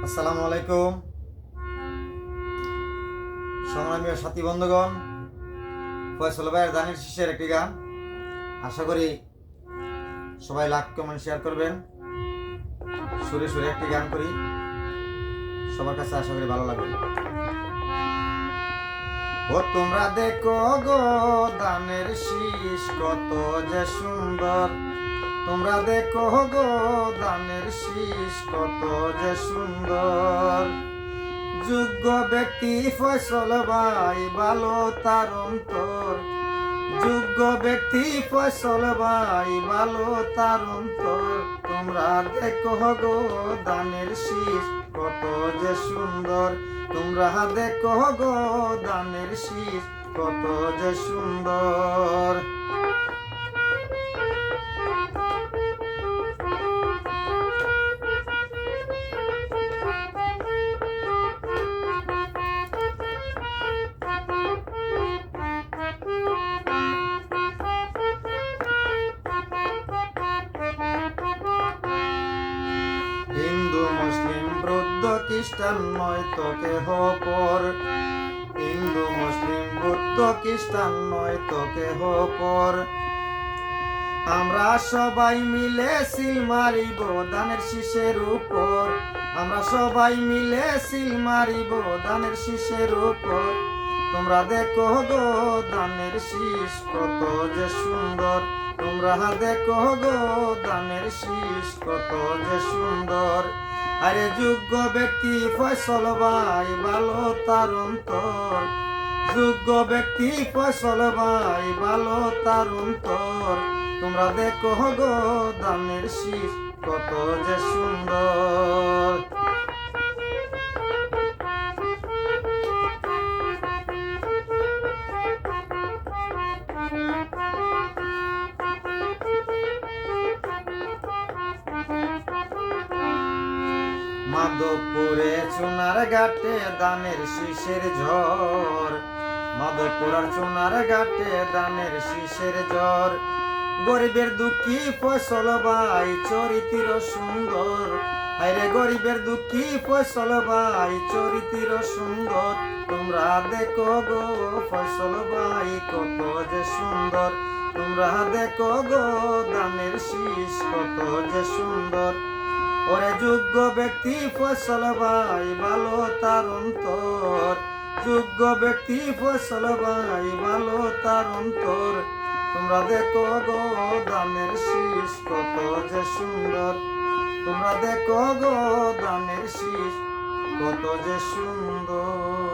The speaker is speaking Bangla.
আসসালামু আলাইকুম সংগ্রামী সাথী বন্ধুগণ, ফয়সাল ভাইয়ের দানের শীষের একটি গান। আশা করি সবাই লাইক কমেন্ট শেয়ার করবেন। সুরে সুরে একটি গান করি, সবার কাছে আশা করি ভালো লাগবে। ও তোমরা দেখো গো দানের শীষ কত যে সুন্দর, তোমরা দেখো গো দানের শীষ কত যে সুন্দর। যোগ্য ব্যক্তি ফয়সাল ভাই ভালো তার অন্তর, যোগ্য ব্যক্তি ফয়সাল ভাই ভালো তার অন্তর। তোমরা দেখো গো দানের শীষ কত যে সুন্দর, তোমরা দেখো গো দানের শীষ কত যে সুন্দর। হিন্দু মুসলিম বৌদ্ধ খ্রিস্টান নয় তো কেহ পর, হিন্দু মুসলিম বৌদ্ধ খ্রিস্টান নয় তো কেহ পর। আমরা সবাই মিলে সিল মারিব দানের শীষের উপর, আমরা সবাই মিলে সিল মারিব দানের শীষের উপর। তোমরা দেখো গো দানের শীষ কত যে সুন্দর, তোমরা দেখো গো দানের শীষ কত যে সুন্দর। আরে যোগ্য ব্যক্তি ফয়সাল ভাই ভালো তার অন্তর, যোগ্য ব্যক্তি ফয়সাল ভাই ভালো তার অন্তর। তোমরা দেখো গো দানের শীষ কত যে সুন্দর। মাধবপুরে চুনার ঘাটে দানের শীষের ঝড়, মাধবপুরের চুনার ঘাটে দানের শীষের ঝড়। গরিবের দুঃখী ফয়সাল ভাই চরিত্র সুন্দর, হায়রে গরিবের দুঃখী ফয়সাল ভাই চরিত্র সুন্দর। তোমরা দেখো গো ফয়সাল ভাই কত যে সুন্দর, তোমরা দেখো গো দানের শীষ কত যে সুন্দর। ওরে যোগ্য ব্যক্তি ফয়সাল ভাই ভালো তার অন্তর, যোগ্য ব্যক্তি ফয়সাল ভাই ভালো তার অন্তর। তোমরা দেখো গো দানের শীষ কত যে সুন্দর, তোমরা দেখো গো দানের শীষ কত যে সুন্দর।